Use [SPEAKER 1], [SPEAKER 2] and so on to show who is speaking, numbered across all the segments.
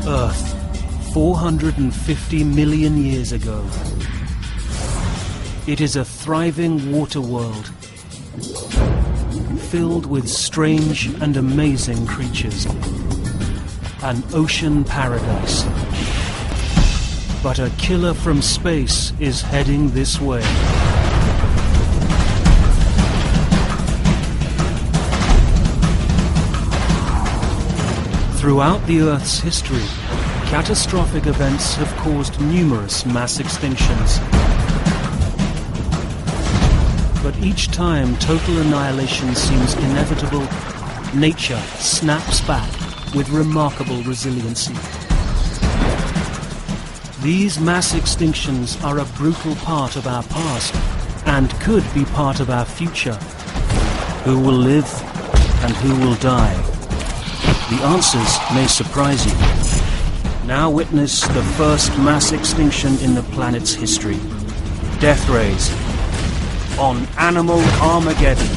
[SPEAKER 1] Earth, 450 million years ago. It is a thriving water world, filled with strange and amazing creatures. An ocean paradise. But a killer from space is heading this way. Throughout the Earth's history, catastrophic events have caused numerous mass extinctions. But each time total annihilation seems inevitable, nature snaps back with remarkable resiliency. These mass extinctions are a brutal part of our past and could be part of our future. Who will live and who will die? The answers may surprise you. Now witness the first mass extinction in the planet's history. Death rays on Animal Armageddon.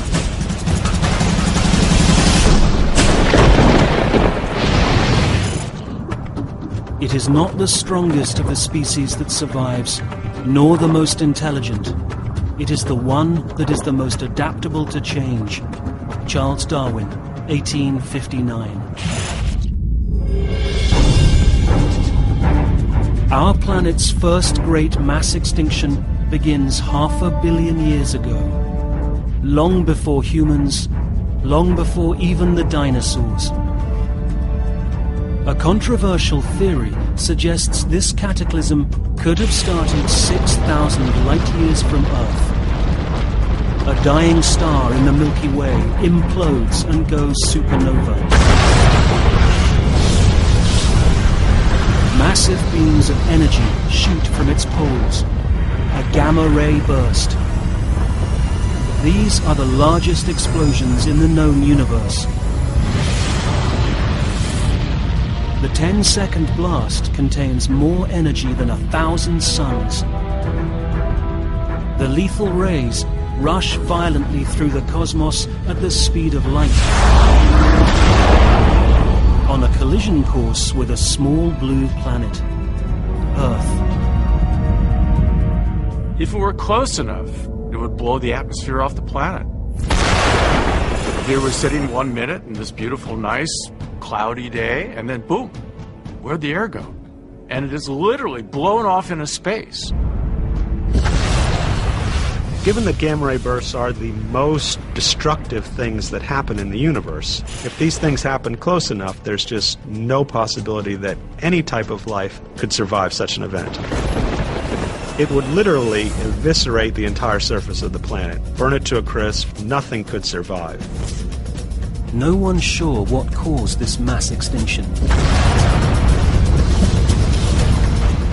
[SPEAKER 1] It is not the strongest of the species that survives, nor the most intelligent. It is the one that is the most adaptable to change. Charles Darwin, 1859. Our planet's first great mass extinction begins 500 million years ago. Long before humans, long before even the dinosaurs. A controversial theory suggests this cataclysm could have started 6,000 light-years from Earth. A dying star in the Milky Way implodes and goes supernova. Massive beams of energy shoot from its poles. A gamma-ray burst. These are the largest explosions in the known universe. The 10-second blast contains more energy than 1,000 suns. The lethal rays rush violently through the cosmos at the speed of light, on a collision course with a small blue planet, Earth.
[SPEAKER 2] If it were close enough, it would blow the atmosphere off the planet. They were sitting 1 minute in this beautiful, nice, cloudy day, and then boom, where'd the air go? And it is literally blown off into space.
[SPEAKER 3] Given that gamma ray bursts are the most destructive things that happen in the universe, if these things happen close enough, there's just no possibility that any type of life could survive such an event. It would literally eviscerate the entire surface of the planet, burn it to a crisp. Nothing could survive.
[SPEAKER 1] No one's sure what caused this mass extinction.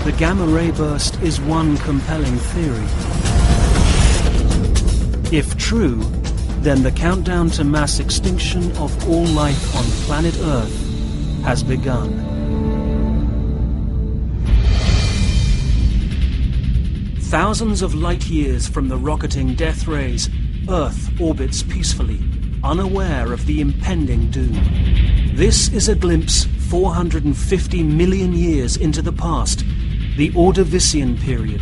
[SPEAKER 1] The gamma ray burst is one compelling theory. If true, then the countdown to mass extinction of all life on planet Earth has begun. Thousands of light years from the rocketing death rays, Earth orbits peacefully, unaware of the impending doom. This is a glimpse 450 million years into the past, the Ordovician period,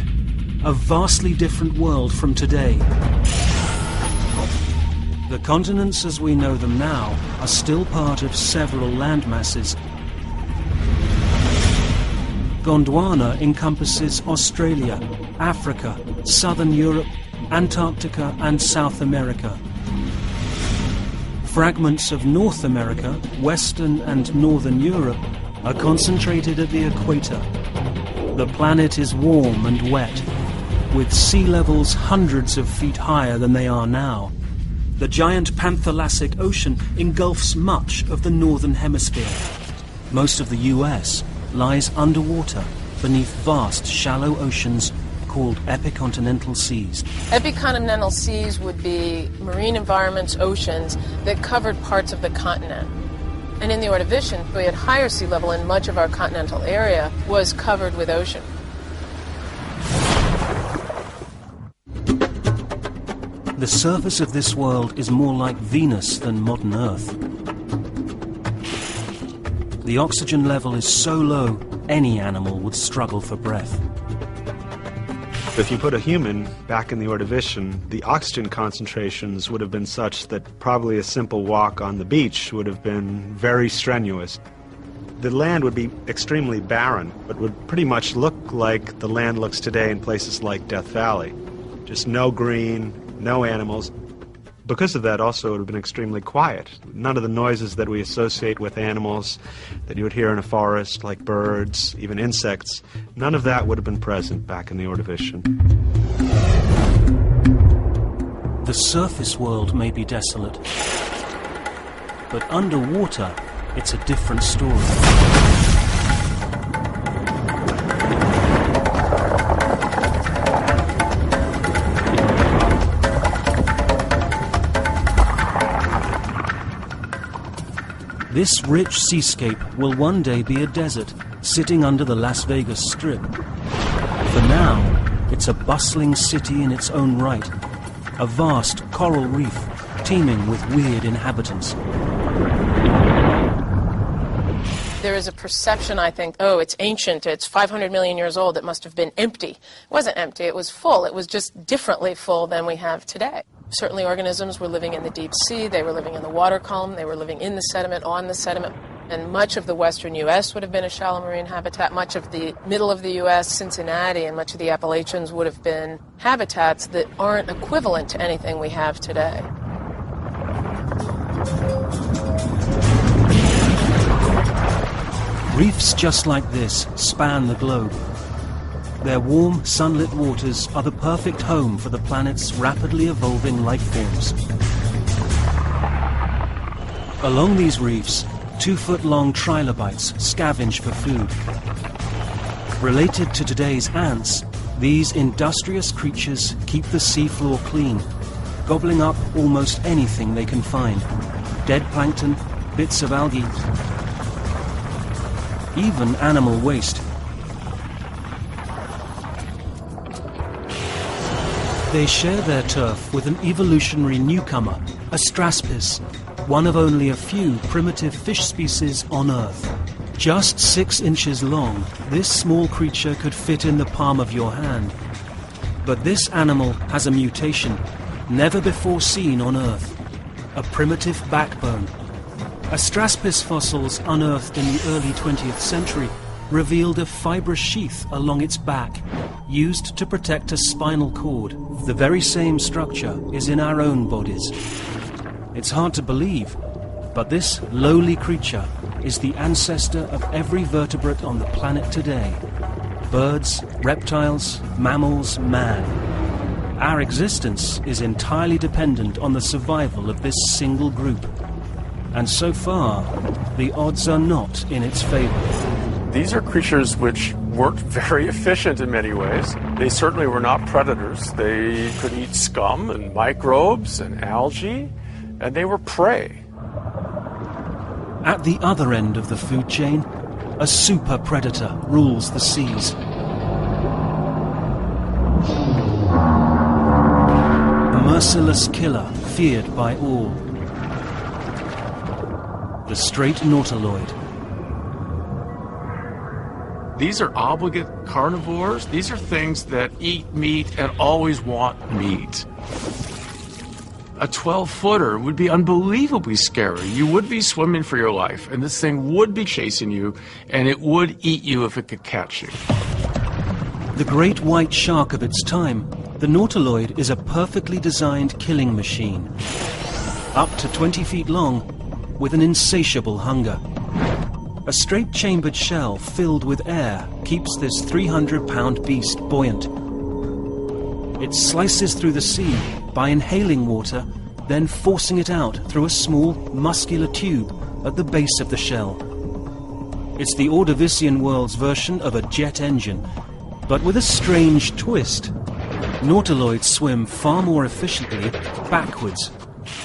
[SPEAKER 1] a vastly different world from today. The continents as we know them now are still part of several landmasses. Gondwana encompasses Australia, Africa, Southern Europe, Antarctica and South America. Fragments of North America, Western and Northern Europe are concentrated at the equator. The planet is warm and wet, with sea levels hundreds of feet higher than they are now. The giant Panthalassic Ocean engulfs much of the northern hemisphere. Most of the US lies underwater beneath vast shallow oceans called epicontinental seas.
[SPEAKER 4] Epicontinental seas would be marine environments, oceans, that covered parts of the continent. And in the Ordovician, we had higher sea level, and much of our continental area was covered with ocean.
[SPEAKER 1] The surface of this world is more like Venus than modern Earth. The oxygen level is so low, any animal would struggle for breath.
[SPEAKER 3] If you put a human back in the Ordovician, the oxygen concentrations would have been such that probably a simple walk on the beach would have been very strenuous. The land would be extremely barren. It would pretty much look like the land looks today in places like Death Valley. Just no green, no animals. Because of that, also, it would have been extremely quiet. None of the noises that we associate with animals that you would hear in a forest, like birds, even insects, none of that would have been present back in the Ordovician.
[SPEAKER 1] The surface world may be desolate, but underwater, it's a different story. This rich seascape will one day be a desert, sitting under the Las Vegas Strip. For now, it's a bustling city in its own right, a vast coral reef teeming with weird inhabitants.
[SPEAKER 4] There is a perception, I think, oh, it's ancient, it's 500 million years old, it must have been empty. It wasn't empty, it was full. It was just differently full than we have today. Certainly organisms were living in the deep sea, they were living in the water column, they were living in the sediment, on the sediment. And much of the western U.S. would have been a shallow marine habitat. Much of the middle of the U.S., Cincinnati, and much of the Appalachians would have been habitats that aren't equivalent to anything we have today.
[SPEAKER 1] Reefs just like this span the globe. Their warm, sunlit waters are the perfect home for the planet's rapidly evolving life forms. Along these reefs, 2-foot-long trilobites scavenge for food. Related to today's ants, these industrious creatures keep the seafloor clean, gobbling up almost anything they can find. Dead plankton, bits of algae, even animal waste. They share their turf with an evolutionary newcomer, a straspis, one of only a few primitive fish species on Earth. Just 6 inches long, this small creature could fit in the palm of your hand. But this animal has a mutation, never before seen on Earth. A primitive backbone. Astraspis fossils unearthed in the early 20th century revealed a fibrous sheath along its back, used to protect a spinal cord. The very same structure is in our own bodies. It's hard to believe, but this lowly creature is the ancestor of every vertebrate on the planet today. Birds, reptiles, mammals, man. Our existence is entirely dependent on the survival of this single group. And so far, the odds are not in its favor.
[SPEAKER 2] These are creatures which weren't very efficient in many ways. They certainly were not predators. They could eat scum and microbes and algae, and they were prey.
[SPEAKER 1] At the other end of the food chain, a super predator rules the seas. A merciless killer feared by all. The straight nautiloid.
[SPEAKER 2] These are obligate carnivores. These are things that eat meat and always want meat. A 12-footer would be unbelievably scary. You would be swimming for your life, and this thing would be chasing you, and it would eat you if it could catch you.
[SPEAKER 1] The great white shark of its time, the nautiloid is a perfectly designed killing machine. Up to 20 feet long, with an insatiable hunger. A straight-chambered shell filled with air keeps this 300-pound beast buoyant. It slices through the sea by inhaling water, then forcing it out through a small, muscular tube at the base of the shell. It's the Ordovician world's version of a jet engine, but with a strange twist. Nautiloids swim far more efficiently backwards.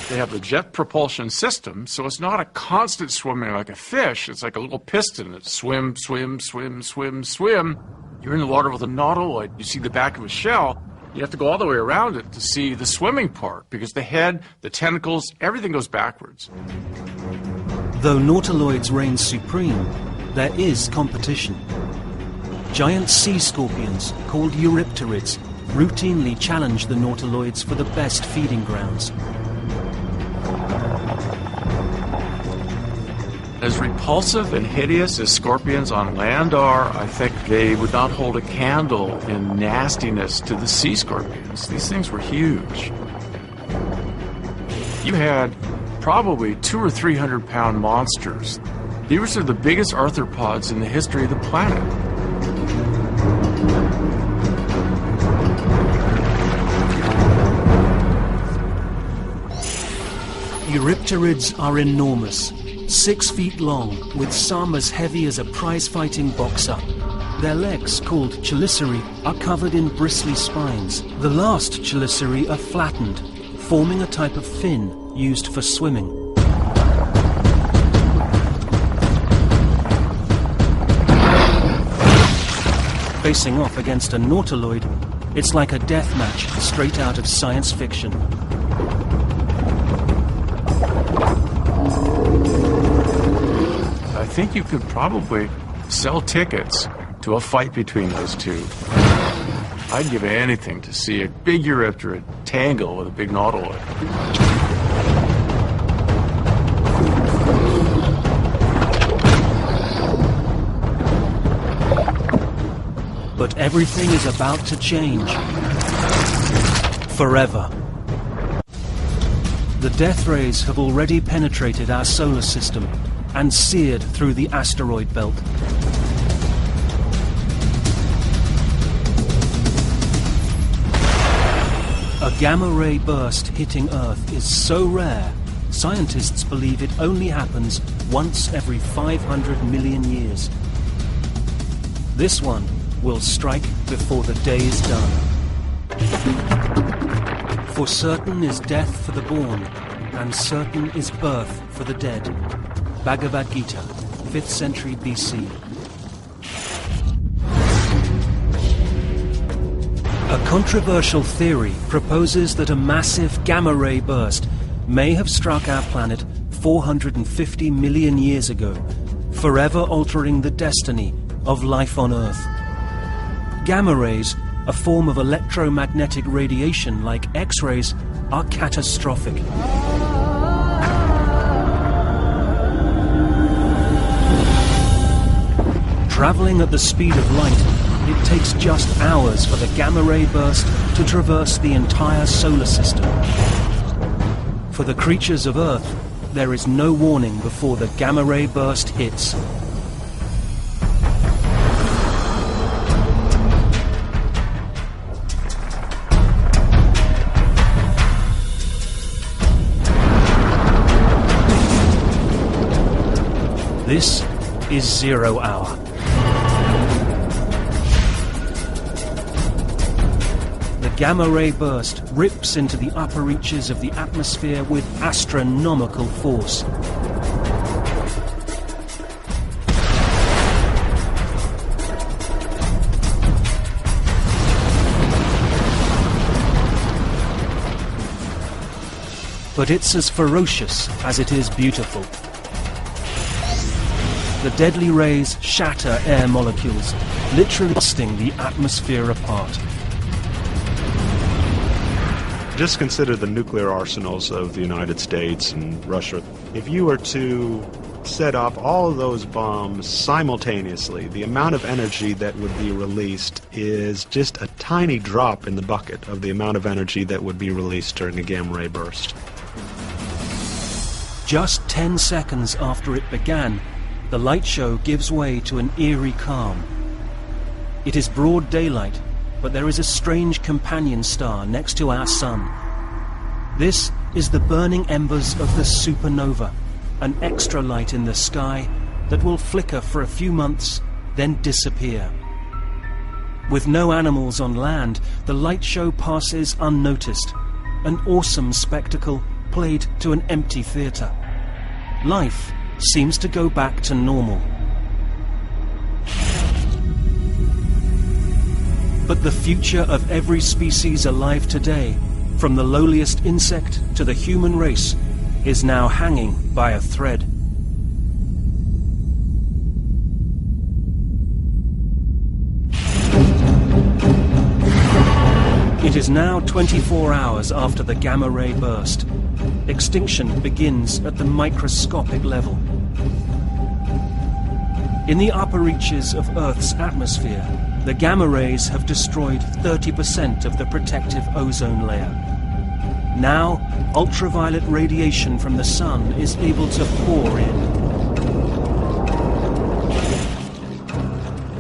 [SPEAKER 2] They have the jet propulsion system, so it's not a constant swimming like a fish. It's like a little piston that swim, swim, swim, swim, swim. You're in the water with a nautiloid. You see the back of a shell. You have to go all the way around it to see the swimming part, because the head, the tentacles, everything goes backwards.
[SPEAKER 1] Though nautiloids reign supreme, there is competition. Giant sea scorpions, called eurypterids, routinely challenge the nautiloids for the best feeding grounds.
[SPEAKER 2] As repulsive and hideous as scorpions on land are, I think they would not hold a candle in nastiness to the sea scorpions. These things were huge. You had probably 200 or 300 pound monsters. These are the biggest arthropods in the history of the planet.
[SPEAKER 1] Eurypterids are enormous, 6 feet long, with some as heavy as a prize-fighting boxer. Their legs, called chelicerae, are covered in bristly spines. The last chelicerae are flattened, forming a type of fin used for swimming. Facing off against a nautiloid, it's like a death match straight out of science fiction.
[SPEAKER 2] I think you could probably sell tickets to a fight between those two. I'd give anything to see a big eurypterid tangle with a big nautiloid.
[SPEAKER 1] But everything is about to change. Forever. The death rays have already penetrated our solar system and seared through the asteroid belt. A gamma-ray burst hitting Earth is so rare, scientists believe it only happens once every 500 million years. This one will strike before the day is done. For certain is death for the born, and certain is birth for the dead. Bhagavad Gita, 5th century BC. A controversial theory proposes that a massive gamma-ray burst may have struck our planet 450 million years ago, forever altering the destiny of life on Earth. Gamma rays, a form of electromagnetic radiation like X-rays, are catastrophic. Traveling at the speed of light, it takes just hours for the gamma-ray burst to traverse the entire solar system. For the creatures of Earth, there is no warning before the gamma-ray burst hits. This is 0 hour. The gamma-ray burst rips into the upper reaches of the atmosphere with astronomical force. But it's as ferocious as it is beautiful. The deadly rays shatter air molecules, literally busting the atmosphere apart.
[SPEAKER 3] Just consider the nuclear arsenals of the United States and Russia. If you were to set off all of those bombs simultaneously, the amount of energy that would be released is just a tiny drop in the bucket of the amount of energy that would be released during a gamma-ray burst.
[SPEAKER 1] Just 10 seconds after it began, the light show gives way to an eerie calm. It is broad daylight, but there is a strange companion star next to our sun. This is the burning embers of the supernova, an extra light in the sky that will flicker for a few months, then disappear. With no animals on land, the light show passes unnoticed, an awesome spectacle played to an empty theater. Life seems to go back to normal. But the future of every species alive today, from the lowliest insect to the human race, is now hanging by a thread. is now 24 hours after the gamma-ray burst. Extinction begins at the microscopic level. In the upper reaches of Earth's atmosphere, the gamma rays have destroyed 30% of the protective ozone layer. Now, ultraviolet radiation from the sun is able to pour in.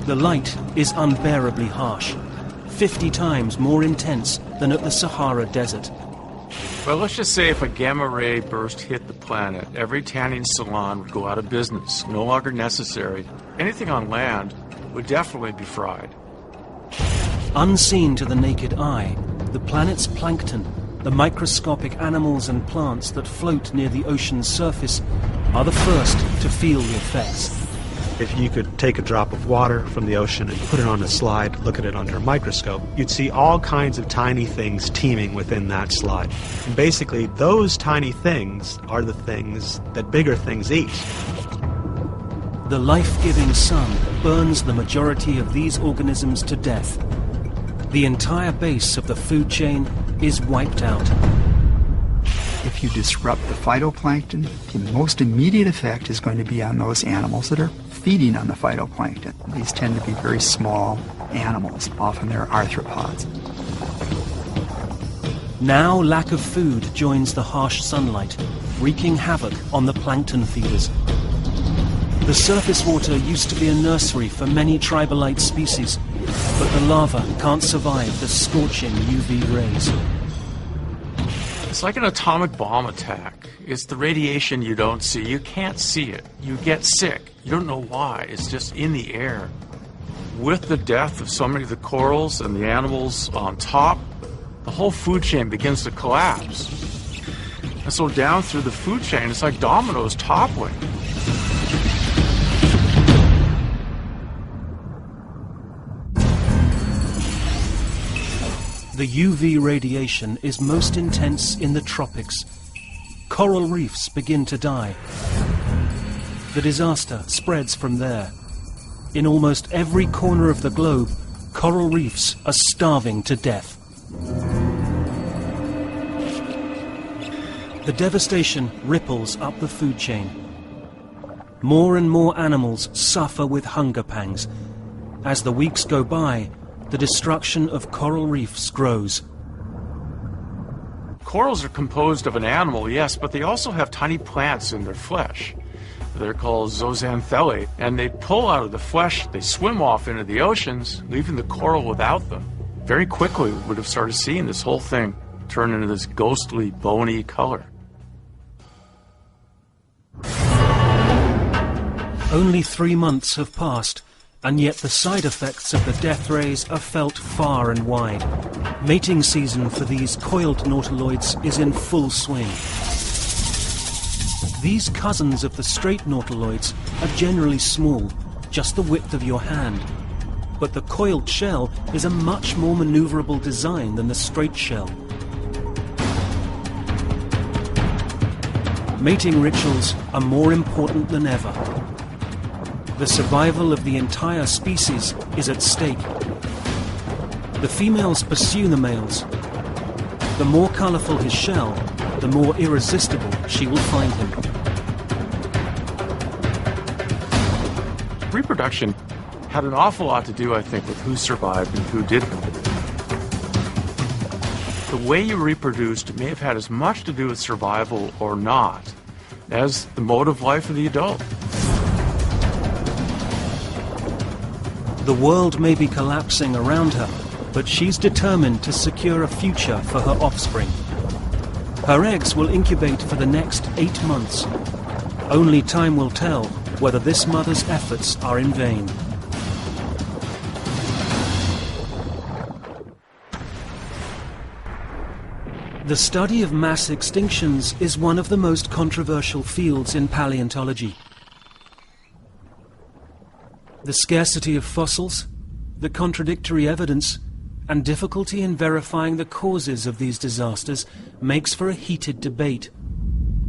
[SPEAKER 1] The light is unbearably harsh, 50 times more intense than at the Sahara Desert.
[SPEAKER 2] Well, let's just say if a gamma ray burst hit the planet, every tanning salon would go out of business, no longer necessary. Anything on land would definitely be fried.
[SPEAKER 1] Unseen to the naked eye, the planet's plankton, the microscopic animals and plants that float near the ocean's surface, are the first to feel the effects.
[SPEAKER 3] If you could take a drop of water from the ocean and put it on a slide, look at it under a microscope, you'd see all kinds of tiny things teeming within that slide. And basically, those tiny things are the things that bigger things eat.
[SPEAKER 1] The life-giving sun burns the majority of these organisms to death. The entire base of the food chain is wiped out.
[SPEAKER 5] If you disrupt the phytoplankton, the most immediate effect is going to be on those animals that are feeding on the phytoplankton. These tend to be very small animals. Often they're arthropods.
[SPEAKER 1] Now lack of food joins the harsh sunlight, wreaking havoc on the plankton feeders. The surface water used to be a nursery for many tribalite species, but the lava can't survive the scorching UV rays.
[SPEAKER 2] It's like an atomic bomb attack. It's the radiation you don't see. You can't see it. You get sick. You don't know why. It's just in the air. With the death of so many of the corals and the animals on top, the whole food chain begins to collapse. And so down through the food chain, it's like dominoes toppling.
[SPEAKER 1] The UV radiation is most intense in the tropics. Coral reefs begin to die. The disaster spreads from there. In almost every corner of the globe, coral reefs are starving to death. The devastation ripples up the food chain. More and more animals suffer with hunger pangs. As the weeks go by, the destruction of coral reefs grows.
[SPEAKER 2] Corals are composed of an animal, yes, but they also have tiny plants in their flesh. They're called zooxanthellae, and they pull out of the flesh, they swim off into the oceans, leaving the coral without them. Very quickly, we would have started seeing this whole thing turn into this ghostly, bony color.
[SPEAKER 1] Only 3 months have passed, and yet the side effects of the death rays are felt far and wide. Mating season for these coiled nautiloids is in full swing. These cousins of the straight nautiloids are generally small, just the width of your hand. But the coiled shell is a much more maneuverable design than the straight shell. Mating rituals are more important than ever. The survival of the entire species is at stake. The females pursue the males. The more colorful his shell, the more irresistible she will find him.
[SPEAKER 2] Reproduction had an awful lot to do, I think, with who survived and who didn't. The way you reproduced may have had as much to do with survival or not as the mode of life of the adult.
[SPEAKER 1] The world may be collapsing around her, but she's determined to secure a future for her offspring. Her eggs will incubate for the next 8 months. Only time will tell whether this mother's efforts are in vain. The study of mass extinctions is one of the most controversial fields in paleontology. The scarcity of fossils, the contradictory evidence, and difficulty in verifying the causes of these disasters makes for a heated debate.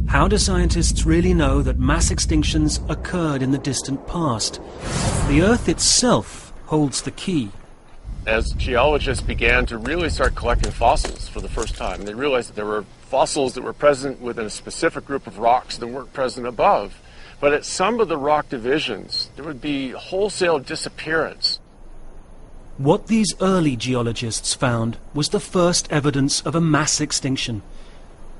[SPEAKER 1] How do scientists really know that mass extinctions occurred in the distant past? The Earth itself holds the key.
[SPEAKER 2] as geologists began to really start collecting fossils for the first time. They realized that there were fossils that were present within a specific group of rocks that weren't present above. But at some of the rock divisions, there would be wholesale disappearance.
[SPEAKER 1] What these early geologists found was the first evidence of a mass extinction.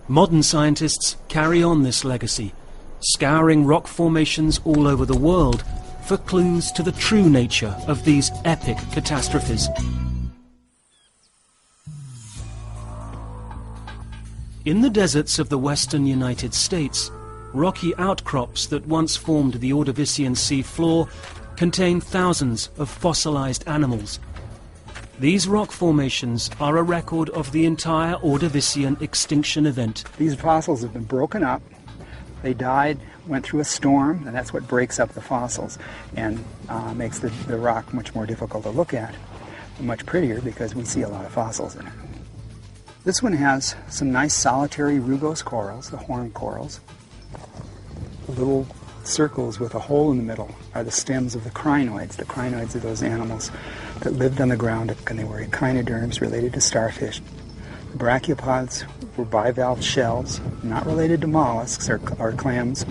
[SPEAKER 1] Modern scientists carry on this legacy, scouring rock formations all over the world for clues to the true nature of these epic catastrophes. In the deserts of the western United States, rocky outcrops that once formed the Ordovician sea floor contain thousands of fossilized animals. These rock formations are a record of the entire Ordovician extinction event.
[SPEAKER 5] These fossils have been broken up. They died, went through a storm, and that's what breaks up the fossils and makes the rock much more difficult to look at, and much prettier because we see a lot of fossils in it. This one has some nice solitary rugose corals, the horn corals. The little circles with a hole in the middle are the stems of the crinoids. The crinoids are those animals that lived on the ground and they were echinoderms related to starfish. The brachiopods were bivalve shells, not related to mollusks or clams,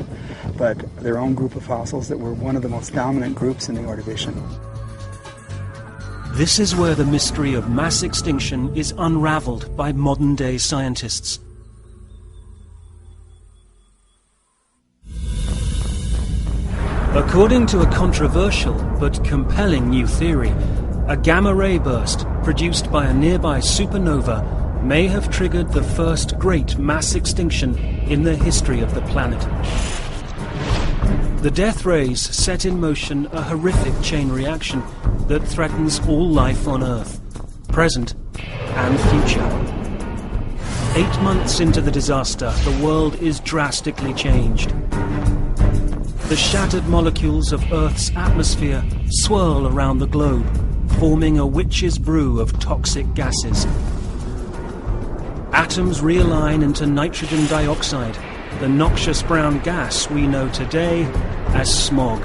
[SPEAKER 5] but their own group of fossils that were one of the most dominant groups in the Ordovician.
[SPEAKER 1] This is where the mystery of mass extinction is unraveled by modern-day scientists. According to a controversial but compelling new theory, a gamma-ray burst produced by a nearby supernova may have triggered the first great mass extinction in the history of the planet. The death rays set in motion a horrific chain reaction that threatens all life on Earth, present and future. 8 months into the disaster, the world is drastically changed. The shattered molecules of Earth's atmosphere swirl around the globe, forming a witch's brew of toxic gases. Atoms realign into nitrogen dioxide, the noxious brown gas we know today as smog.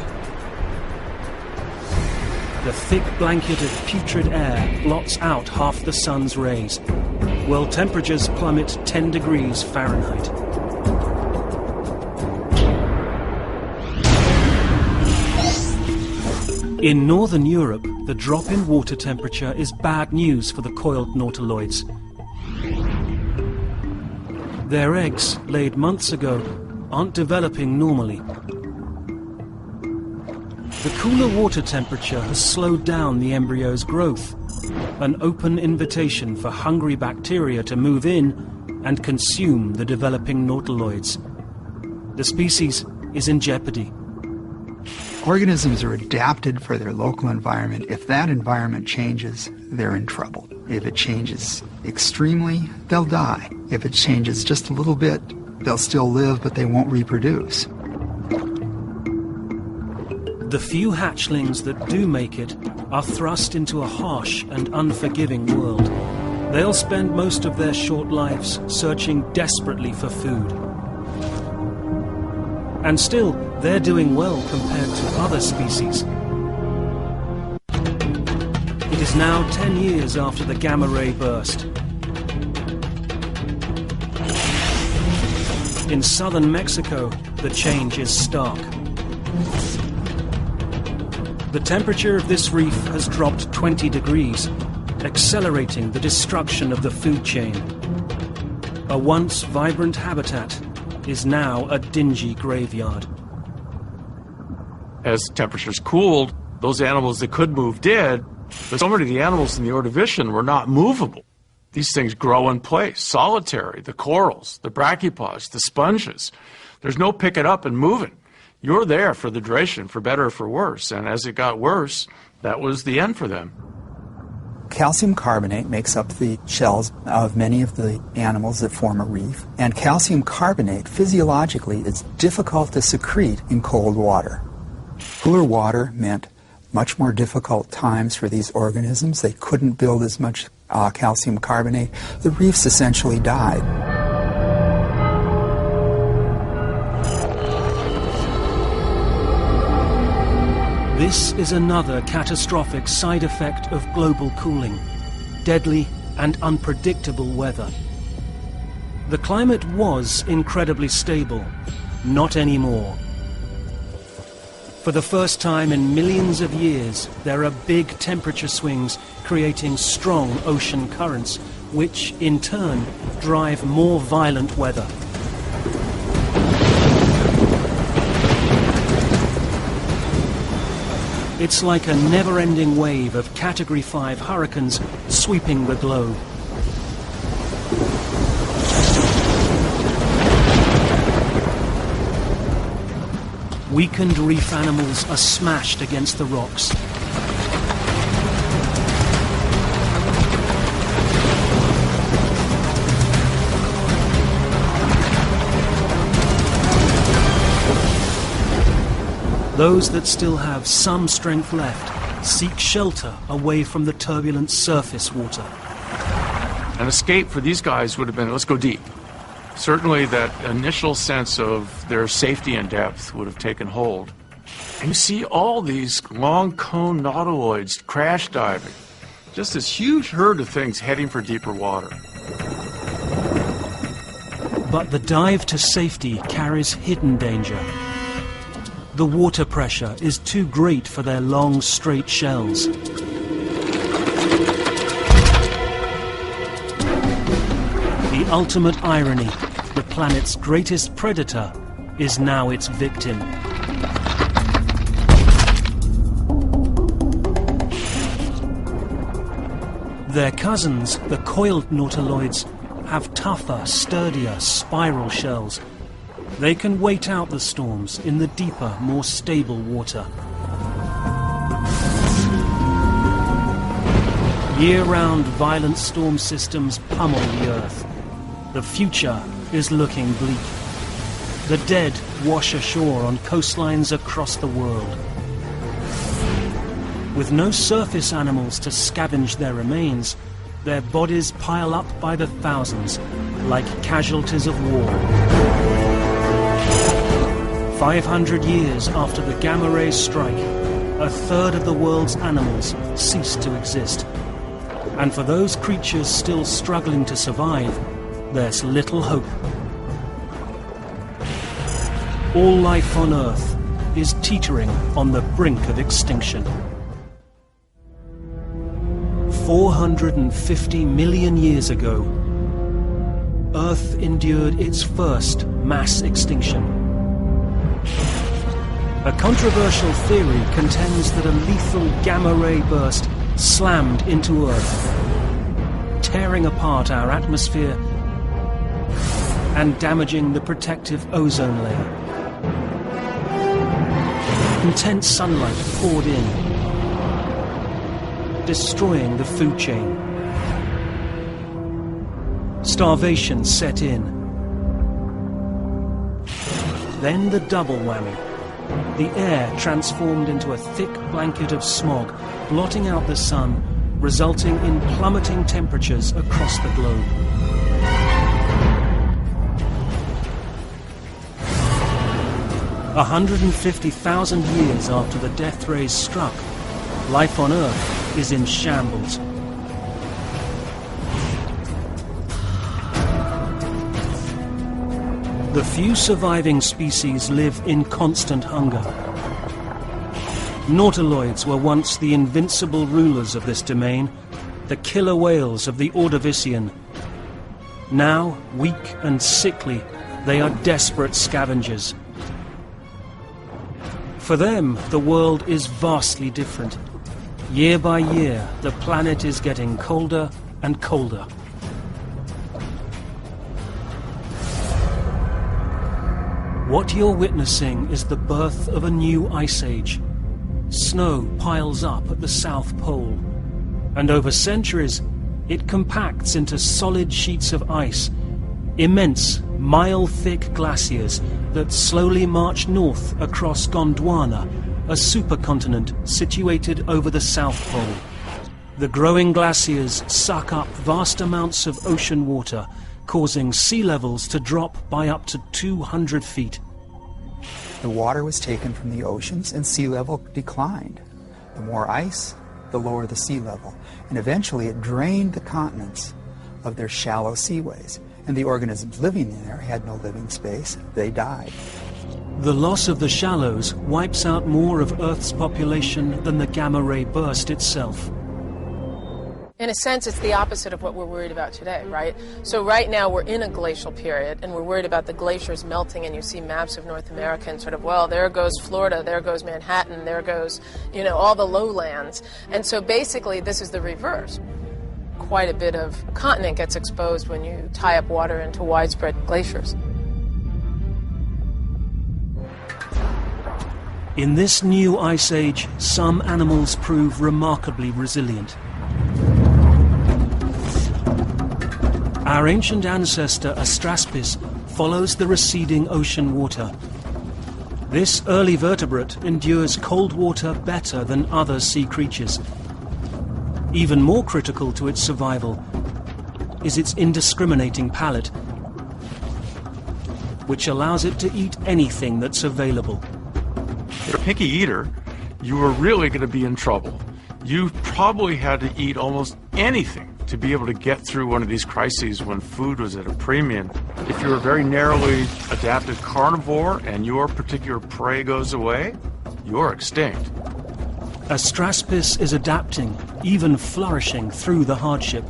[SPEAKER 1] The thick blanket of putrid air blots out half the sun's rays, while temperatures plummet 10 degrees Fahrenheit. In northern Europe, the drop in water temperature is bad news for the coiled nautiloids. Their eggs, laid months ago, aren't developing normally. The cooler water temperature has slowed down the embryo's growth, an open invitation for hungry bacteria to move in and consume the developing nautiloids. The species is in jeopardy.
[SPEAKER 5] Organisms are adapted for their local environment. If that environment changes, they're in trouble. If it changes extremely, they'll die. If it changes just a little bit, they'll still live, but they won't reproduce.
[SPEAKER 1] The few hatchlings that do make it are thrust into a harsh and unforgiving world. They'll spend most of their short lives searching desperately for food. And still, they're doing well compared to other species. It is now 10 years after the gamma-ray burst. In southern Mexico, the change is stark. The temperature of this reef has dropped 20 degrees, accelerating the destruction of the food chain. A once vibrant habitat is now a dingy graveyard.
[SPEAKER 2] As temperatures cooled, those animals that could move did, but so many of the animals in the Ordovician were not movable. These things grow in place, solitary, the corals, the brachiopods, the sponges. There's no picking up and moving. You're there for the duration, for better or for worse, and as it got worse, that was the end for them.
[SPEAKER 5] Calcium carbonate makes up the shells of many of the animals that form a reef, and calcium carbonate physiologically is difficult to secrete in cold water. Cooler water meant much more difficult times for these organisms. They couldn't build as much calcium carbonate. The reefs essentially died.
[SPEAKER 1] This is another catastrophic side effect of global cooling: deadly and unpredictable weather. The climate was incredibly stable, not anymore. For the first time in millions of years, there are big temperature swings creating strong ocean currents, which in turn drive more violent weather. It's like a never-ending wave of Category 5 hurricanes sweeping the globe. Weakened reef animals are smashed against the rocks. Those that still have some strength left seek shelter away from the turbulent surface water.
[SPEAKER 2] An escape for these guys would have been, let's go deep. Certainly that initial sense of their safety and depth would have taken hold. And you see all these long cone nautiloids crash diving. Just this huge herd of things heading for deeper water.
[SPEAKER 1] But the dive to safety carries hidden danger. The water pressure is too great for their long, straight shells. The ultimate irony: the planet's greatest predator is now its victim. Their cousins, the coiled nautiloids, have tougher, sturdier, spiral shells. They can wait out the storms in the deeper, more stable water. Year-round violent storm systems pummel the Earth. The future is looking bleak. The dead wash ashore on coastlines across the world. With no surface animals to scavenge their remains, their bodies pile up by the thousands, like casualties of war. 500 years after the gamma rays strike, a third of the world's animals cease to exist. And for those creatures still struggling to survive, there's little hope. All life on Earth is teetering on the brink of extinction. 450 million years ago, Earth endured its first mass extinction. A controversial theory contends that a lethal gamma-ray burst slammed into Earth, tearing apart our atmosphere and damaging the protective ozone layer. Intense sunlight poured in, destroying the food chain. Starvation set in. Then the double whammy. The air transformed into a thick blanket of smog, blotting out the sun, resulting in plummeting temperatures across the globe. "150,000 years after the death rays struck, life on Earth is in shambles. The few surviving species live in constant hunger. Nautiloids were once the invincible rulers of this domain, the killer whales of the Ordovician. Now, weak and sickly, they are desperate scavengers. For them, the world is vastly different. Year by year, the planet is getting colder and colder. What you're witnessing is the birth of a new ice age. Snow piles up at the South Pole, and over centuries, it compacts into solid sheets of ice, immense, mile-thick glaciers that slowly march north across Gondwana, a supercontinent situated over the South Pole. The growing glaciers suck up vast amounts of ocean water, causing sea levels to drop by up to 200 feet.
[SPEAKER 5] The water was taken from the oceans and sea level declined. The more ice, the lower the sea level. And eventually it drained the continents of their shallow seaways. And the organisms living in there had no living space. They died.
[SPEAKER 1] The loss of the shallows wipes out more of Earth's population than the gamma ray burst itself.
[SPEAKER 4] In a sense, it's the opposite of what we're worried about today, right? So right now we're in a glacial period, and we're worried about the glaciers melting, and you see maps of North America and sort of, well, there goes Florida, there goes Manhattan, there goes, you know, all the lowlands. And so basically this is the reverse. Quite a bit of continent gets exposed when you tie up water into widespread glaciers.
[SPEAKER 1] In this new ice age, some animals prove remarkably resilient. Our ancient ancestor Astraspis follows the receding ocean water. This early vertebrate endures cold water better than other sea creatures. Even more critical to its survival is its indiscriminating palate, which allows it to eat anything that's available.
[SPEAKER 2] If you're a picky eater, you were really going to be in trouble. You probably had to eat almost anything to be able to get through one of these crises when food was at a premium. If you're a very narrowly adapted carnivore and your particular prey goes away, you're extinct.
[SPEAKER 1] Astraspis is adapting, even flourishing through the hardship,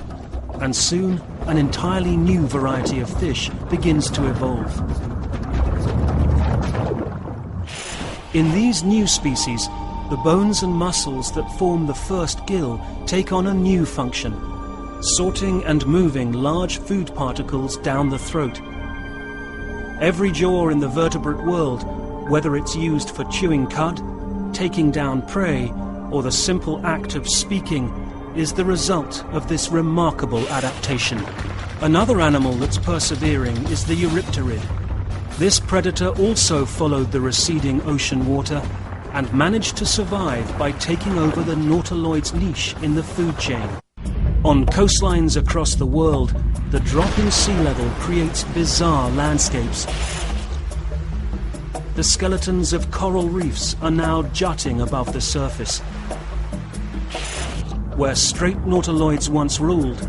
[SPEAKER 1] and soon an entirely new variety of fish begins to evolve. In these new species, the bones and muscles that form the first gill take on a new function, sorting and moving large food particles down the throat. Every jaw in the vertebrate world, whether it's used for chewing cud, taking down prey, or the simple act of speaking, is the result of this remarkable adaptation. Another animal that's persevering is the Eurypterid. This predator also followed the receding ocean water and managed to survive by taking over the nautiloid's niche in the food chain. On coastlines across the world, the drop in sea level creates bizarre landscapes. The skeletons of coral reefs are now jutting above the surface. Where straight nautiloids once ruled,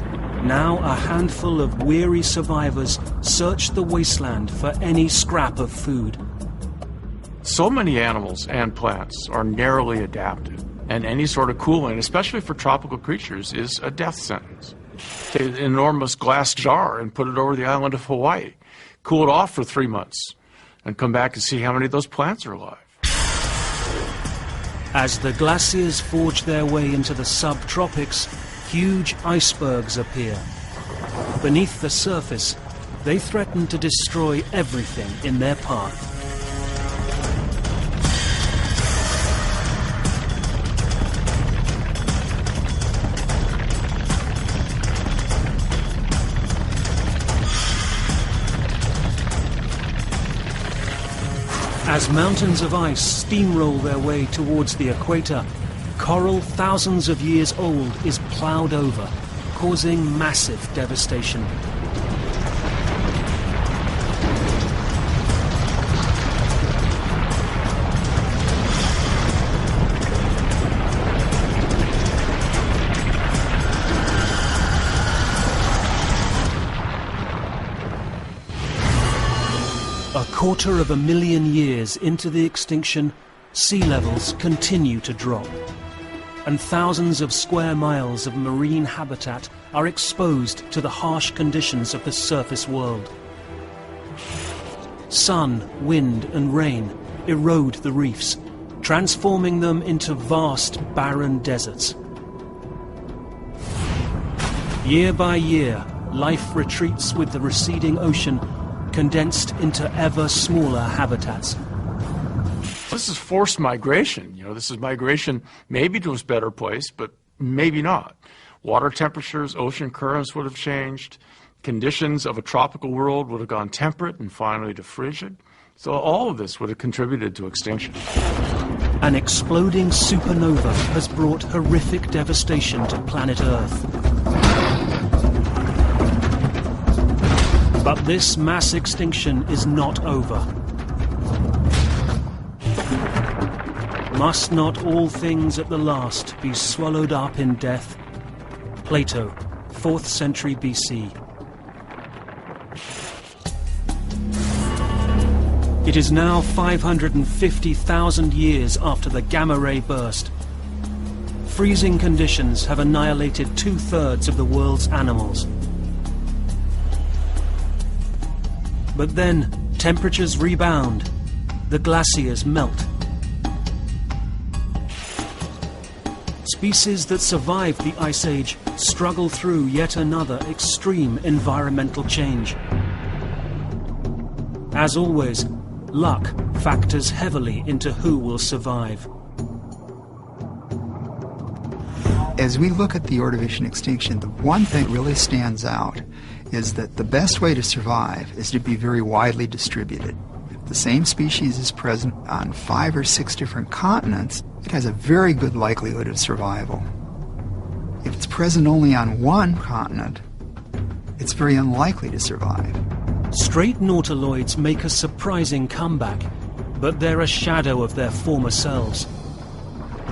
[SPEAKER 1] now a handful of weary survivors search the wasteland for any scrap of food.
[SPEAKER 2] So many animals and plants are narrowly adapted, and any sort of cooling, especially for tropical creatures, is a death sentence. Take an enormous glass jar and put it over the island of Hawaii, cool it off for 3 months, and come back and see how many of those plants are alive.
[SPEAKER 1] As the glaciers forge their way into the subtropics, huge icebergs appear. Beneath the surface, they threaten to destroy everything in their path. As mountains of ice steamroll their way towards the equator, coral thousands of years old is ploughed over, causing massive devastation. A 250,000 years into the extinction, sea levels continue to drop, and thousands of square miles of marine habitat are exposed to the harsh conditions of the surface world. Sun, wind and rain erode the reefs, transforming them into vast, barren deserts. Year by year, life retreats with the receding ocean, condensed into ever smaller habitats.
[SPEAKER 2] This is forced migration. This is migration maybe to a better place, but maybe not. Water temperatures, ocean currents would have changed. Conditions of a tropical world would have gone temperate and finally to frigid. So all of this would have contributed to extinction.
[SPEAKER 1] An exploding supernova has brought horrific devastation to planet Earth. But this mass extinction is not over. Must not all things at the last be swallowed up in death? Plato, 4th century BC. It is now 550,000 years after the gamma ray burst. Freezing conditions have annihilated 2/3 of the world's animals. But then, temperatures rebound, the glaciers melt. Species that survived the Ice Age struggle through yet another extreme environmental change. As always, luck factors heavily into who will survive.
[SPEAKER 5] As we look at the Ordovician extinction, the one thing that really stands out is that the best way to survive is to be very widely distributed. If the same species is present on 5 or 6 different continents, it has a very good likelihood of survival. If it's present only on one continent, it's very unlikely to survive.
[SPEAKER 1] Straight nautiloids make a surprising comeback, but they're a shadow of their former selves.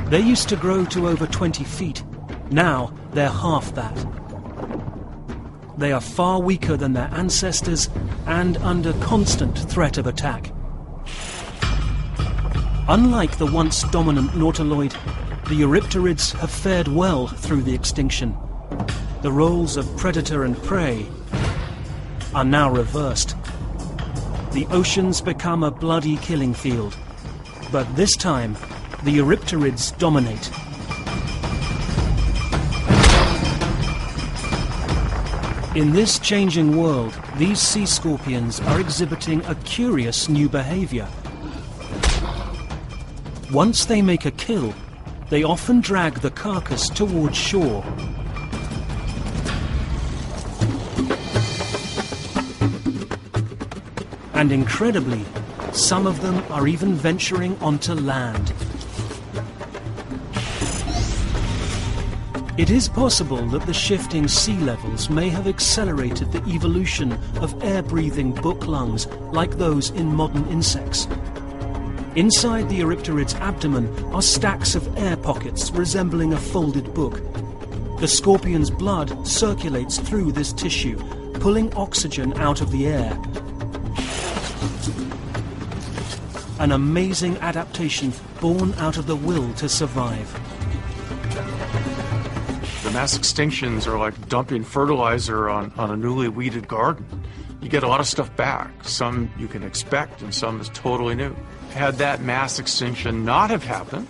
[SPEAKER 1] They used to grow to over 20 feet. Now they're half that. They are far weaker than their ancestors and under constant threat of attack. Unlike the once dominant nautiloid, the Eurypterids have fared well through the extinction. The roles of predator and prey are now reversed. The oceans become a bloody killing field, but this time the Eurypterids dominate. In this changing world, these sea scorpions are exhibiting a curious new behavior. Once they make a kill, they often drag the carcass towards shore. And incredibly, some of them are even venturing onto land. It is possible that the shifting sea levels may have accelerated the evolution of air-breathing book lungs like those in modern insects. Inside the Eurypterid's abdomen are stacks of air pockets resembling a folded book. The scorpion's blood circulates through this tissue, pulling oxygen out of the air. An amazing adaptation born out of the will to survive.
[SPEAKER 2] The mass extinctions are like dumping fertilizer on a newly weeded garden. You get a lot of stuff back. Some you can expect and some is totally new. Had that mass extinction not have happened,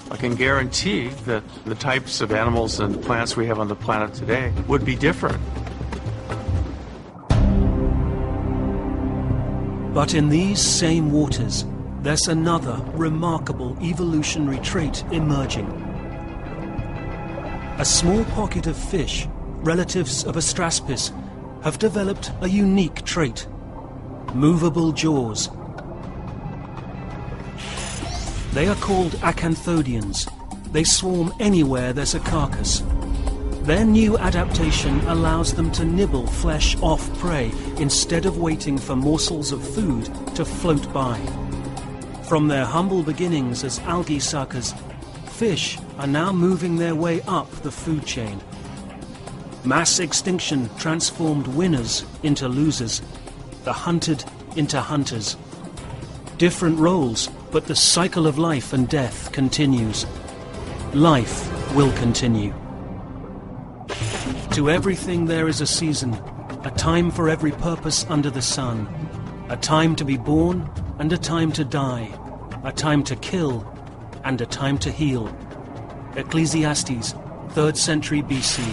[SPEAKER 2] I can guarantee that the types of animals and plants we have on the planet today would be different.
[SPEAKER 1] But in these same waters, there's another remarkable evolutionary trait emerging. A small pocket of fish, relatives of Astraspis, have developed a unique trait: movable jaws. They are called acanthodians. They swarm anywhere there's a carcass. Their new adaptation allows them to nibble flesh off prey instead of waiting for morsels of food to float by. From their humble beginnings as algae suckers, fish are now moving their way up the food chain. Mass extinction transformed winners into losers, the hunted into hunters. Different roles, but the cycle of life and death continues. Life will continue. To everything there is a season, a time for every purpose under the sun, a time to be born and a time to die, a time to kill and a time to heal. Ecclesiastes, 3rd century BC.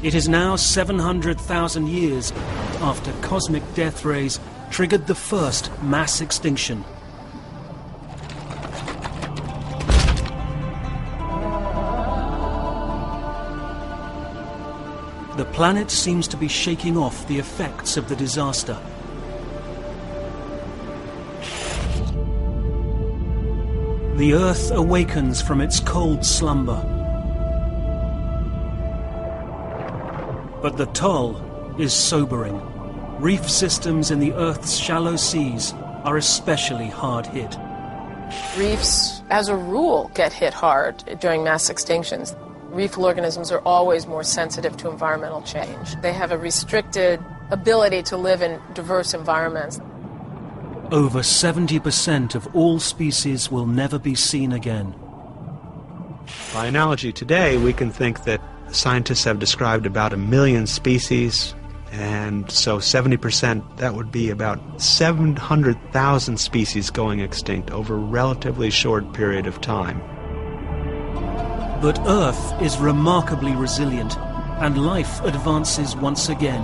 [SPEAKER 1] It is now 700,000 years after cosmic death rays triggered the first mass extinction. The planet seems to be shaking off the effects of the disaster. The Earth awakens from its cold slumber. But the toll is sobering. Reef systems in the Earth's shallow seas are especially hard hit.
[SPEAKER 4] Reefs, as a rule, get hit hard during mass extinctions. Reef organisms are always more sensitive to environmental change. They have a restricted ability to live in diverse environments.
[SPEAKER 1] Over 70% of all species will never be seen again.
[SPEAKER 3] By analogy, today we can think that scientists have described about 1 million species, and so 70%, that would be about 700,000 species going extinct over a relatively short period of time.
[SPEAKER 1] But Earth is remarkably resilient, and life advances once again.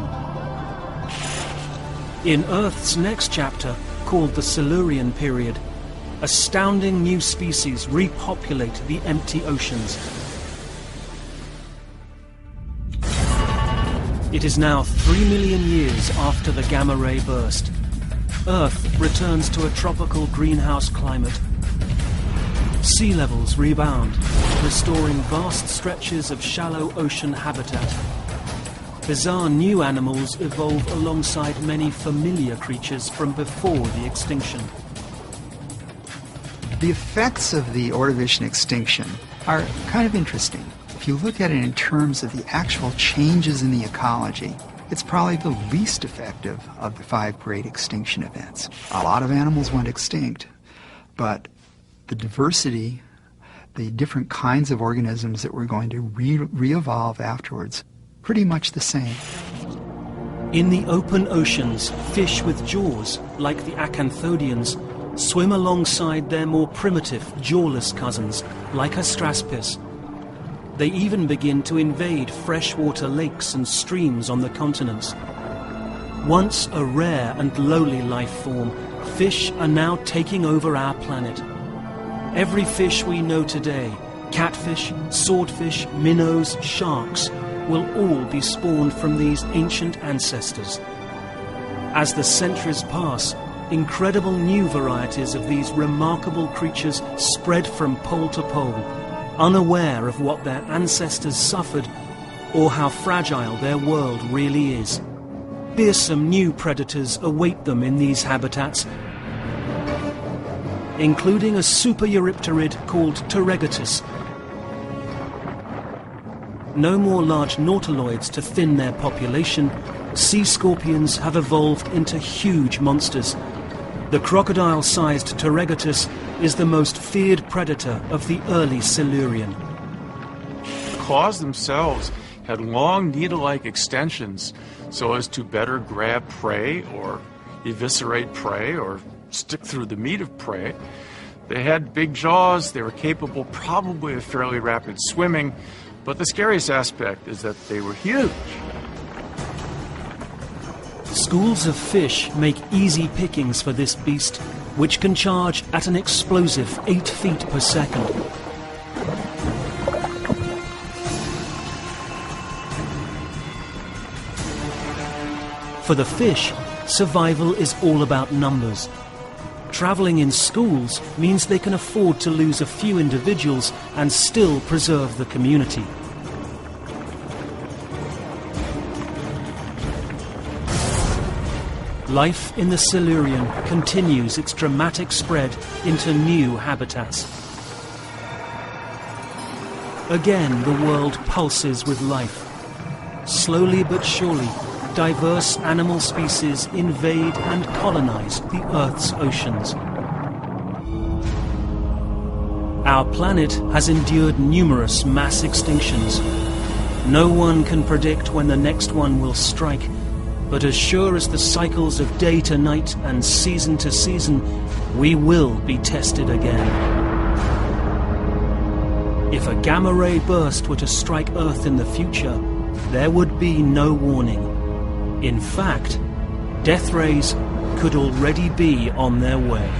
[SPEAKER 1] In Earth's next chapter, called the Silurian period, astounding new species repopulate the empty oceans. It is now 3 million years after the gamma-ray burst. Earth returns to a tropical greenhouse climate. Sea levels rebound, restoring vast stretches of shallow ocean habitat. Bizarre new animals evolve alongside many familiar creatures from before the extinction.
[SPEAKER 5] The effects of the Ordovician extinction are kind of interesting. If you look at it in terms of the actual changes in the ecology, it's probably the least effective of the 5 great extinction events. A lot of animals went extinct, but the diversity, the different kinds of organisms that were going to re-evolve afterwards, pretty much the same.
[SPEAKER 1] In the open oceans, fish with jaws, like the acanthodians, swim alongside their more primitive, jawless cousins, like Astraspis. They even begin to invade freshwater lakes and streams on the continents. Once a rare and lowly life form, fish are now taking over our planet. Every fish we know today, catfish, swordfish, minnows, sharks, will all be spawned from these ancient ancestors. As the centuries pass, incredible new varieties of these remarkable creatures spread from pole to pole, unaware of what their ancestors suffered or how fragile their world really is. Fearsome new predators await them in these habitats, including a super eurypterid called Pteregatus. No more large nautiloids to thin their population, sea scorpions have evolved into huge monsters. The crocodile-sized Pteregatus is the most feared predator of the early Silurian.
[SPEAKER 2] The claws themselves had long needle-like extensions so as to better grab prey or eviscerate prey or stick through the meat of prey. They had big jaws, they were capable probably of fairly rapid swimming, but the scariest aspect is that they were huge.
[SPEAKER 1] Schools of fish make easy pickings for this beast, which can charge at an explosive 8 feet per second. For the fish, survival is all about numbers. Traveling in schools means they can afford to lose a few individuals and still preserve the community. Life in the Silurian continues its dramatic spread into new habitats. Again, the world pulses with life. Slowly but surely, diverse animal species invade and colonize the Earth's oceans. Our planet has endured numerous mass extinctions. No one can predict when the next one will strike, but as sure as the cycles of day to night and season to season, we will be tested again. If a gamma-ray burst were to strike Earth in the future, there would be no warning. In fact, death rays could already be on their way.